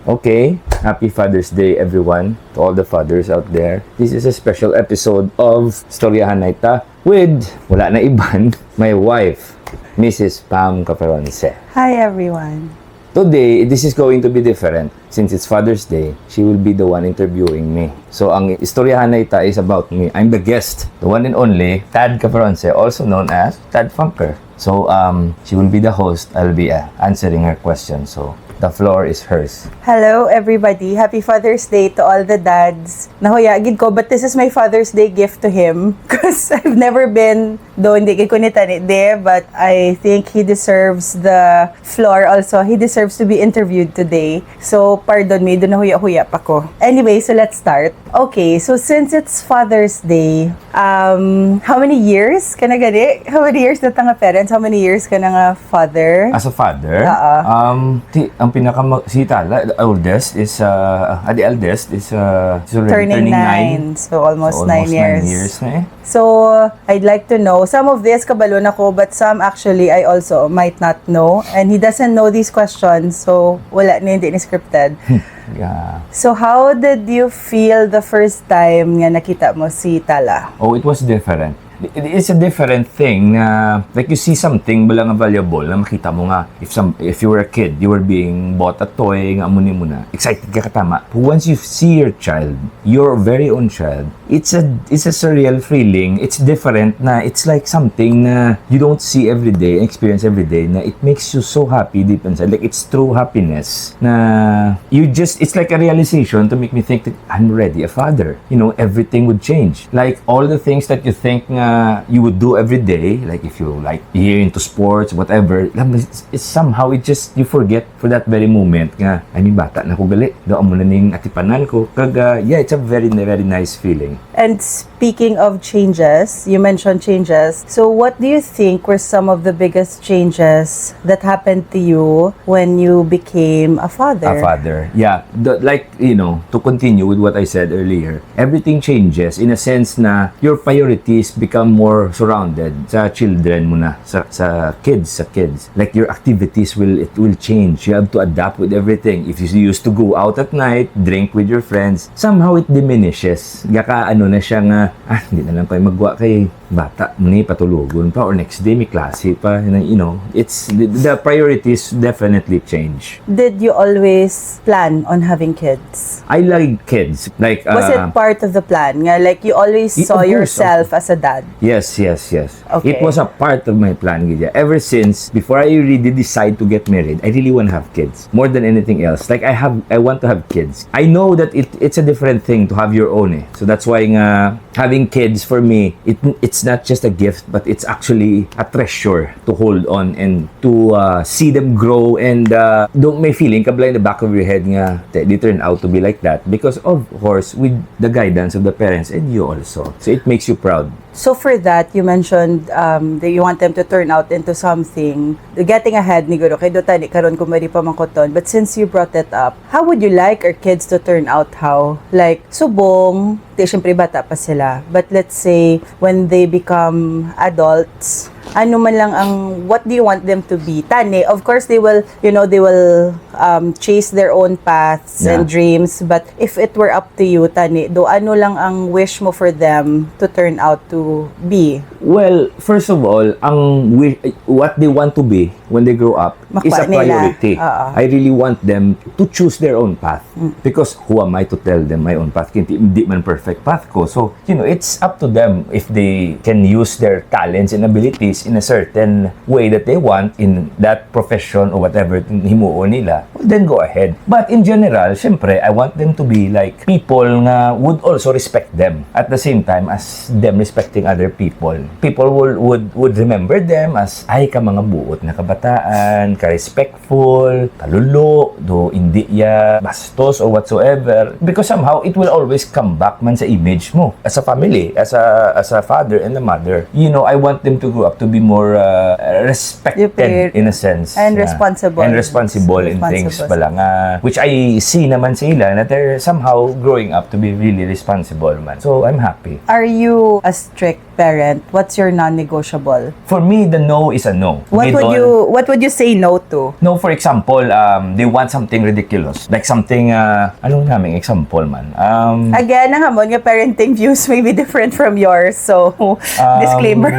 Okay, happy Father's Day everyone, to all the fathers out there. This is a special episode of Storyahanay with, wala na iban, my wife, Mrs. Pam Caperonce. Hi everyone. Today, this is going to be different. Since it's Father's Day, she will be the one interviewing me. So, ang Storyahanay is about me. I'm the guest, the one and only, Tad Caperonce, also known as TADFNKR. So, she will be the host. I'll be answering her questions. So, the floor is hers. Hello everybody. Happy Father's Day to all the dads. Nahuyagid ko, but this is my Father's Day gift to him. Because I've never been, though hindi ko ni tanit de, but I think he deserves the floor also. He deserves to be interviewed today. So, pardon me, doon nahuya-huya pa ko. Anyway, so let's start. Okay, so since it's Father's Day, how many years ka na gani? How many years na nga parents? How many years ka na nga father? As a father, ang si Tala, the eldest is the eldest is turning 9. So almost 9 years. 9 years na eh. So I'd like to know some of this kabalo na ko, but some actually I also might not know, and he doesn't know these questions, so wala na, hindi ni scripted. Yeah. So how did you feel the first time nga nakita mo si Tala? Oh, it was different. It's a different thing na like you see something balang valuable na makita mo nga if you were a kid, you were being bought a toy nga amuni mo na excited ka katama. Once you see your child, your very own child, it's a surreal feeling. It's different na it's like something na you don't see every day, experience every day, na it makes you so happy deep inside. Like it's true happiness na it's like a realization to make me think that I'm already a father. You know, everything would change. Like all the things that you think nga you would do every day, like if you like you're into sports, whatever, it's somehow you forget for that very moment nga ay bata na ko gali do amo na ning atipanan ko yeah, it's a very very nice feeling. And speaking of changes, you mentioned changes, so what do you think were some of the biggest changes that happened to you when you became a father? Yeah, like, you know, to continue with what I said earlier, everything changes in a sense na your priorities become more surrounded sa children mo na, sa kids. Like your activities will change. You have to adapt with everything. If you used to go out at night, drink with your friends, somehow it diminishes. Gaka ano na siya nga, hindi na lang kayo magwa kay bata, muni patulugon pa, or next day may klase pa, you know, it's the priorities definitely change. Did you always plan on having kids? I like kids. Like was it part of the plan? Nga, like you always saw yourself as a dad? Yes. Okay. It was a part of my plan, Gidya. Ever since, before I really decide to get married, I really want to have kids. More than anything else. Like, I want to have kids. I know that it's a different thing to have your own eh. So that's why nga, having kids for me, it's not just a gift, but it's actually a treasure to hold on and to see them grow, and don't may feeling kabla in the back of your head nga, they turn out to be like that. Because of course, with the guidance of the parents and you also. So it makes you proud. So for that, you mentioned that you want them to turn out into something. Getting ahead ni Guro, kay Dota ni karon kung mari pa mangkoton. But since you brought it up, how would you like our kids to turn out? How? Like, subong, siyempre bata pa sila. But let's say, when they become adults, ano man lang what do you want them to be? Tani, of course, they will chase their own paths and dreams. But if it were up to you, Tani, ano lang ang wish mo for them to turn out to be? Well, first of all, what they want to be when they grow up is a priority. I really want them to choose their own path. Because who am I to tell them my own path? Hindi man perfect path ko. So, you know, it's up to them if they can use their talents and abilities in a certain way that they want in that profession or whatever himuon nila, well, then go ahead. But in general, syempre, I want them to be like people nga would also respect them at the same time as them respecting other people. People would remember them as ay ka mga buot na kabataan, ka-respectful, kalulo, do hindi ya bastos or whatsoever, because somehow it will always come back man sa image mo as a family, as a father and a mother. You know, I want them to grow up to be more respected in a sense. And responsible. And responsible in things pala nga, which I see naman sila na they're somehow growing up to be really responsible man. So, I'm happy. Are you a strict parent? What's your non-negotiable? For me, the no is a no. What would you say no no to? No, for example, they want something ridiculous. Like something, anong naming example man? Again, ang hamon nga parenting views may be different from yours. So, disclaimer.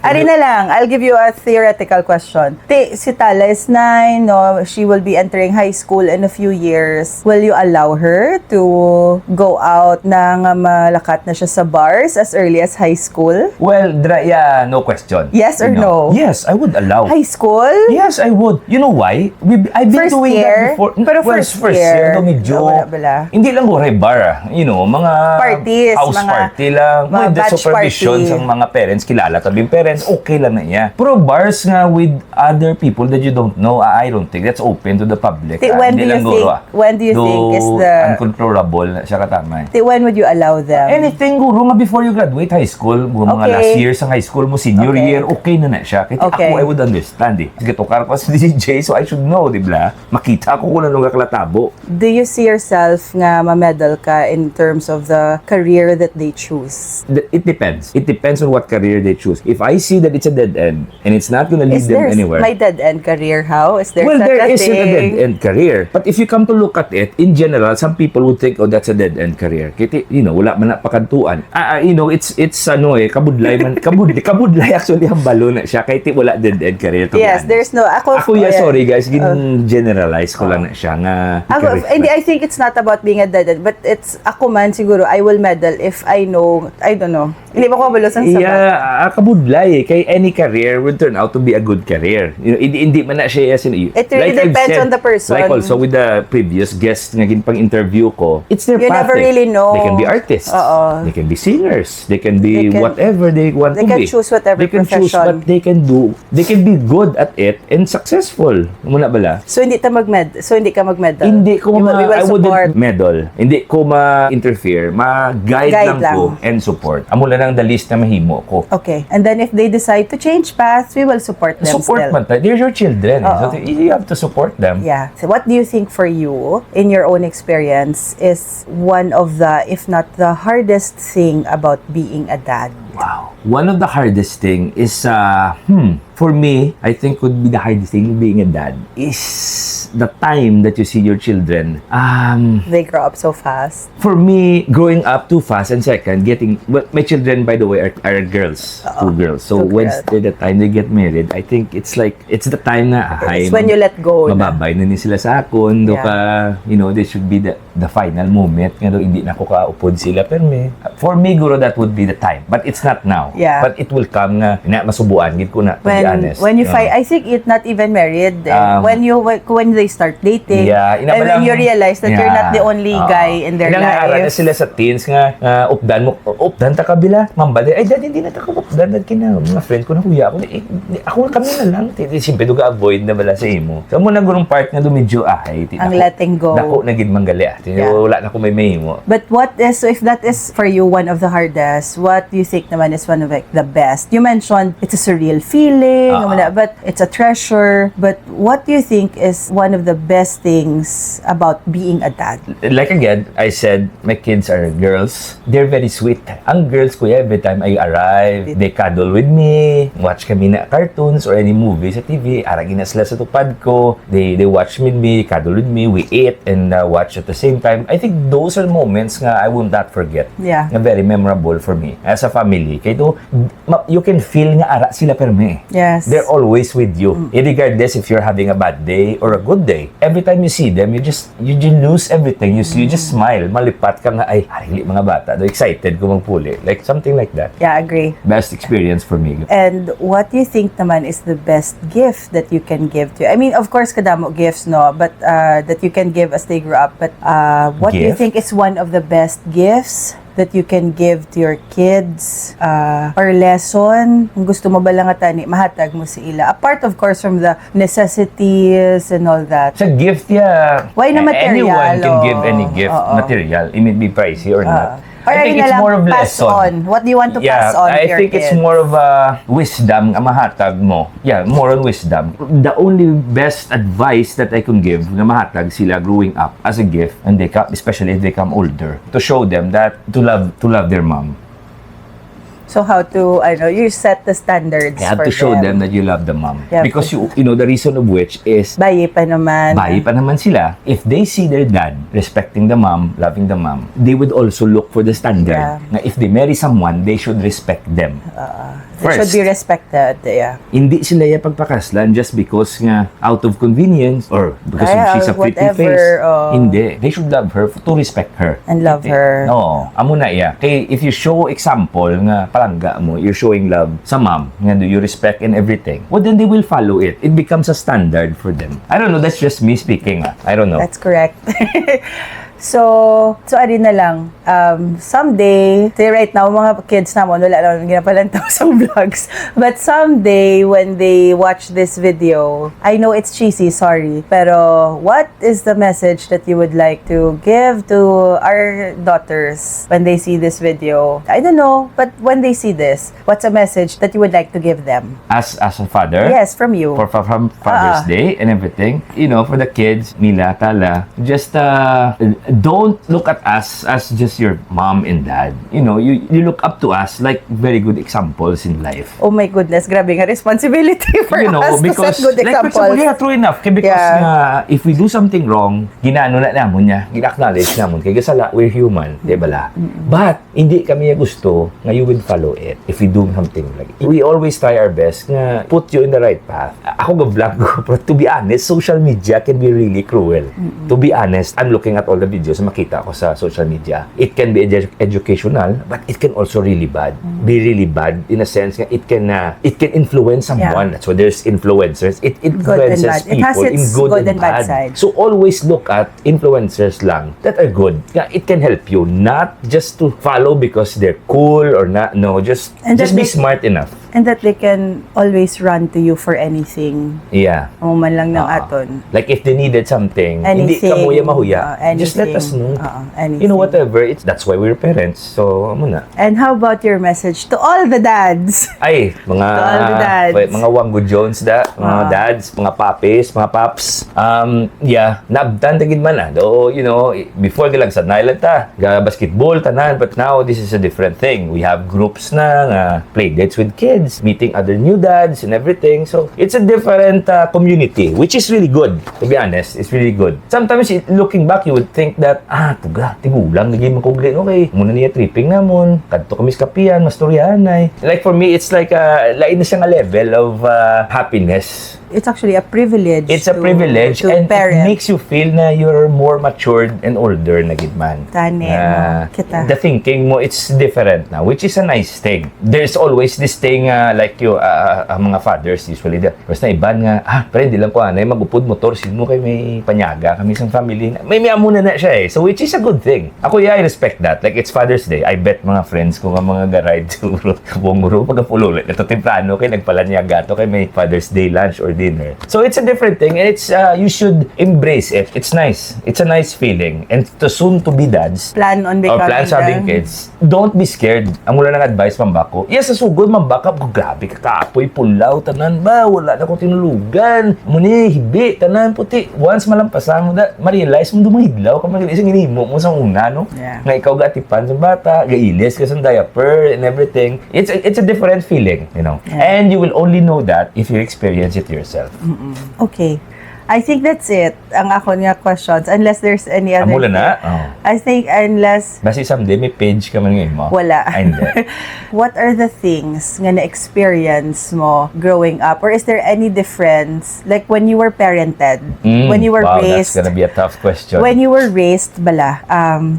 Ari na lang, I'll give you a theoretical question. Si Tala is 9, no? She will be entering high school in a few years. Will you allow her to go out na nga malakat na siya sa bars as early as high school? Well, yeah, no question. Yes or no? Yes, I would allow. High school? Yes, I would. You know why? I've been First doing year? that before. Pero first year, no, medyo, wala bala. hindi lang gore bar. You know, mga Parties, house mga- party lang. mga With the batch supervision party. ng mga parents, kilala tabing parents, okay lang na iya. Pero bars nga with other people that you don't know, I don't think that's open to the public. When Hindi do you lang think, guro, when do you think is the, uncontrollable siya katama. when would you allow them? Anything guro nga before you graduate high school, mga Okay. last year sa high school mo, senior Okay. year, okay na siya. Kaya Okay. ako, I would understand eh. Sige, tukar ko sa DJ, so I should know, di ba? Makita ko kung ano nga kalatabo. Do you see yourself nga ma-medal ka in terms of the career that they choose? It depends. It depends on what career they choose. If I see that it's a dead end and it's not gonna lead Is them there anywhere. my dead-end career? How? Is there Well, such there a isn't a thing? dead-end career. But if you come to look at it, in general, some people would think, oh, that's a dead-end career. Kaya, you know, wala man na pakantuan. You know, it's ano eh, kabudlay man. Kabudlay actually ang balon na siya. Kaya wala dead-end career. To be Yes, honest. there's no... Ako, yeah, sorry guys, generalize ko lang na siya nga. Hindi, I think it's not about being a dead-end, but it's, ako man siguro, I will medal if I know, I don't know. Hindi ba ko mabalusan sa Yeah, kabudlay eh. Kay any career would turn out to be a good career. You know, hindi man na siya, It really I've depends on the person. Like also with the previous guests na pang interview ko, it's their You path. never really know. They can be artists. Oo. They can be singers. They can be They can- whatever they want they to can be. choose whatever They can choose profession. what they can do. They can be good at it and successful. Muna bala? So hindi ka mag-medal. Hindi ko We will I support. wouldn't meddle. Hindi ko ma-interfere. Ma-guide Guide lang ko and support. Amo lang ang the list na mahimo ko. Okay. And then if they decide to change paths, we will support them Support still. man tayo. They're your children. Eh. So Oo. you have to support them. Yeah. So what do you think for you, in your own experience, is one of the, if not the hardest thing about being a dad? Wow. One of the hardest thing is, for me, I think would be the hardest thing being a dad is the time that you see your children. They grow up so fast. For me, growing up too fast, and second, my children, by the way, are girls. Two girls. So Two when girls. the time they get married, I think it's the time na, It's when you let go na. mababay na ni sila sa akon. Do Yeah. ka, you know, this should be the final moment. Nga do, hindi na ako kaupod sila. Pero for me, guro, that would be the time. But it's not now. Yeah. But it will come nga, masubuan, gid ko na, to be honest. When you find, I think it not even married. When they start dating, Yeah, and when you realize that you're not the only guy in their Ara na life. sila sa teens nga, updan ta kabila, mambali, ay dad, hindi na ta ka updan, dad kina, mga friend ko na kuya ako, ako kami na lang, siyempre do avoid na bala sa imo. So mo na gurong part nga do medyo Ang letting go. Dako na gid manggali Yeah. wala na ko may mahimo. But so if that is for you one of the hardest, what do you think naman is one of the best? You mentioned it's a surreal feeling, but it's a treasure. But what do you think is one of the best things about being a dad? Like again, I said, my kids are girls. They're very sweet. Ang girls ko, every time I arrive, they cuddle with me, watch kami na cartoons or any movie sa TV, aragin na sila sa tupad ko, they watch with me, cuddle with me, we eat and watch at the same time. I think those are moments nga I will not forget. Yeah. Na very memorable for me as a family. Kaya do, you can feel nga ara sila per me. Yes. They're always with you. Regardless if you're having a bad day or a good day. Every time you see them, you just lose everything. You just smile. Malipat ka nga, ay, harili mga bata. Do excited ko magpuli. Like something like that. Yeah, I agree. Best experience for me. And what do you think naman is the best gift that you can give to? I mean, of course, kadamo gifts, no? But that you can give as they grow up. But what do you Gift? think is one of the best gifts that you can give to your kids or lesson? Kung gusto mo ba lang atani, mahatag mo si ila. Apart, of course, from the necessities and all that. Sa gift, yeah. Why na material? Anyone can give any gift. Oo. Material. It may be pricey or not. Or I think ayun na it's lang, more of pass lesson. on. What do you want to pass on to I your think kids? it's more of a wisdom ang mahatag mo. Yeah, more on wisdom. The only best advice that I can give na mahatag sila growing up as a gift, and especially if they come older, to show them that to love their mom. So how to, you set the standards You have for to show them that you love the mom. Yeah, Because you know, the reason of which is, bayi pa naman. bayi pa naman sila. If they see their dad respecting the mom, loving the mom, they would also look for the standard. Yeah. Na if they marry someone, they should respect them. They should be respected. Yeah. Hindi sila yung pagpakaslan just because nga out of convenience or because she's a pretty whatever, face. Hindi. They should love her to respect her. And love her. No. Amo na iya. Kay if you show example nga palangga mo, you're showing love sa mom, nga do you respect and everything, well then they will follow it. It becomes a standard for them. I don't know, that's just me speaking. I don't know. That's correct. So ari na lang, someday, say right now, mga kids namon, wala naman ginapalantaw sa vlogs. But someday, when they watch this video, I know it's cheesy, sorry, pero what is the message that you would like to give to our daughters when they see this video? I don't know, but when they see this, what's a message that you would like to give them? As a father? Yes, from you. From Father's Day and everything. You know, for the kids, Mila, Tala, just don't look at us as just your mom and dad. You know, you look up to us like very good examples in life. Oh my goodness, grabe nga responsibility for us to set good like for example, examples. yeah, true enough. Because if we do something wrong, ginano na namon niya, gina-acknowledge namon kay gasala, we're human, di ba la? But hindi kami gusto nga you will follow it if we do something like it. We always try our best nga put you in the right path. Ako ga-vlog ko, but to be honest, social media can be really cruel. To be honest, I'm looking at all the videos na makita ko sa social media. It can be educational, but it can also really be really bad in a sense nga it can influence someone. That's why there's influencers. It influences people in good and bad side. So always look at influencers lang that are good. It can help you, not just to follow because they're cool or not. No, just be smart enough. And that they can always run to you for anything. Yeah. O man lang ng aton. Like if they needed something, hindi ka mahuya, just let us know. Anything. You know, whatever. That's why we're parents. So, amo na. And how about your message to all the dads? Ay, mga To all the dads. mga Wanggo Jones mga dads, mga papis, mga paps. Nabdan tagid man do, you know, before gilang sa Nyland ga basketball tanan, but now this is a different thing. We have groups na play dates with kids, meeting other new dads and everything. So, it's a different community, which is really good. To be honest, it's really good. Sometimes, looking back, you would think that, tuga, tigulang, naging makugli. Okay, muna niya tripping namon, kadto kami sa kapian, mas Storyahanay. Like, for me, it's like, lain na siyang level of happiness. It's actually a privilege. It's a privilege, to and parent. it makes you feel na you're more matured and older na gidman. Tani, kita. The thinking mo, it's different now, which is a nice thing. There's always this thing, like you, mga fathers, usually, basta iban nga, pero hindi lang ko, magupod motor, mo kay may panyaga, kami isang family, may amuna na siya eh. So, which is a good thing. Ako, I respect that. Like, it's Father's Day. I bet mga friends ko, mga garide, siguro, kabunguro, pagkapulo, ito temprano, kay nagpalanyaga to, kay may Father's Day lunch or dinner. So, it's a different thing, and it's, you should embrace it. It's nice. It's a nice feeling. And to soon to be dads, plan on becoming or plan having kids, don't be scared. Ang mula ng advice, mambako. Yes, sa sugod, mambakap ko, grabe, kakapoy, pulaw, tanan ba, wala na akong tinulugan. Muni, hibi, tanan, puti. Once malampasan mo da, ma-realize mo dumahidlaw ka, isang inimo mo sa una, no? Yeah. Nga ikaw gatipan sa bata, gailis ka sa diaper and everything. It's a different feeling, you know. Yeah. And you will only know that if you experience it yourself. Okay. I think that's it. Ang ako nga questions. Unless there's any other Amula na? thing. Oh. I think unless Basi someday may page ka man ngayon mo. wala. Ay, hindi. What are the things nga na-experience mo growing up? Or is there any difference? Like when you were parented, when you were wow, raised, that's gonna be a tough question. when you were raised bala,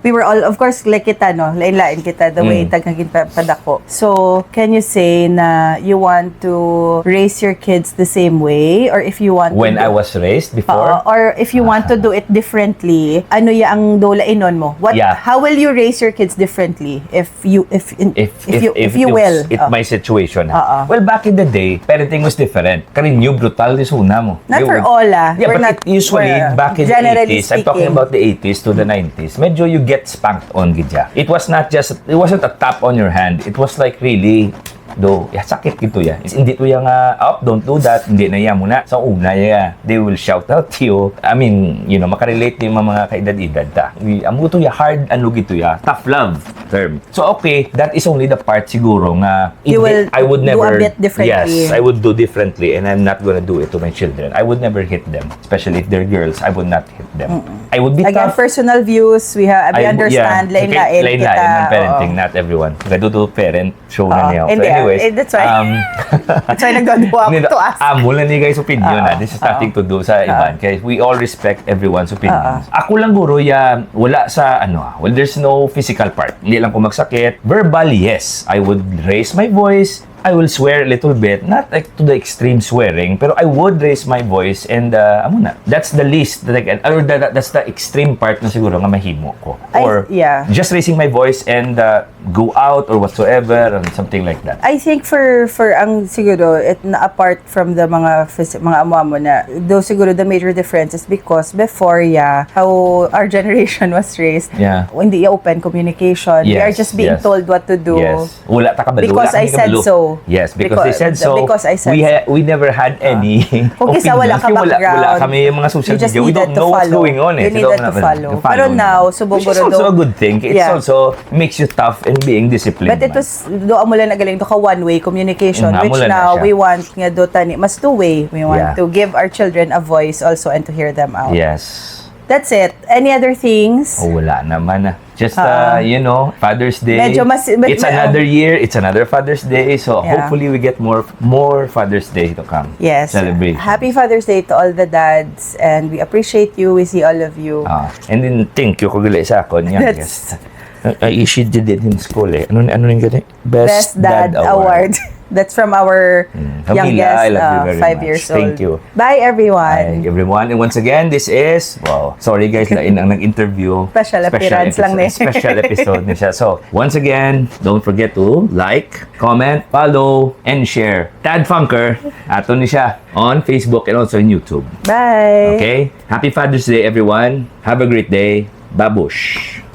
we were all, of course, like kita, no? Lain-lain kita, the way tagnagin padako. So, can you say na you want to raise your kids the same way? Or if you want When to I was raised before? or if you want to do it differently, ano ya ang dulainon mo? How will you raise your kids differently if you will? My situation. Well, back in the day, parenting was different. Karin new brutal is una mo. Not for all, Yeah, we're but usually back in the generally 80s, I'm talking speaking. about the 80s to the 90s, medyo you get spanked on gidya. It wasn't a tap on your hand. It was like really sakit gito ya. Hindi to yang don't do that. Hindi na yan muna. Sa una ya, they will shout out to you. I mean, you know, makarelate yung mga kaedad-edad ta. Amo to ya hard, ano gito ya, tough love. term. So okay, that is only the part siguro nga I would do never a bit differently. Yes, I would do differently, and I'm not gonna do it to my children. I would never hit them, especially if they're girls. I would not hit them. I would be Again, tough. personal views, we understand, lain-lain kita. ng parenting, not everyone. Kaduto parent, show na niya. So Hindi, anyways, that's why. That's why nagdodua ako to us. Mula ni guys' opinion na. This is nothing to do sa iban. Kaya we all respect everyone's opinions. Ako lang guro, wala sa well, there's no physical part. Hindi lang ko magsakit. Verbal, yes. I would raise my voice. I will swear a little bit, not like to the extreme swearing, pero I would raise my voice and that's the least that I can, or that's the extreme part na siguro nga mahimo ko. Or just raising my voice and go out or whatsoever and something like that. I think for ang siguro apart from the mga amo mo na, though siguro the major difference is because before how our generation was raised, hindi open communication. We are just being told what to do. Yes. Wala ta kabalo. Because I said so. Yes, because they said so. Because I said we never had any opinions. Wala ka background. Wala kami yung mga social media. We don't know what's going on. You needed to follow. Pero now, which is also a good thing. It also makes you tough in being disciplined. But it was, doon mo lang nagaling to ka one-way communication, which now we want nga do tani, mas two-way. We want to give our children a voice also and to hear them out. Yes. That's it. Any other things? Wala naman. Just, Father's Day. It's another year. It's another Father's Day. So, hopefully, we get more Father's Day to come. Yes. Celebration. Happy Father's Day to all the dads. And we appreciate you. We see all of you. And then, thank you kung sa ako. She did it in school Ano yung gani? Best Dad Award. That's from our youngest, 5 years old. Thank you. Bye, everyone. Bye, everyone. And once again, this is, sorry guys, lain ang nag-interview. Special appearance lang ni. Special episode niya siya. So, once again, don't forget to like, comment, follow, and share. TADFNKR, ato ni siya on Facebook and also on YouTube. Bye. Okay? Happy Father's Day, everyone. Have a great day. Babush.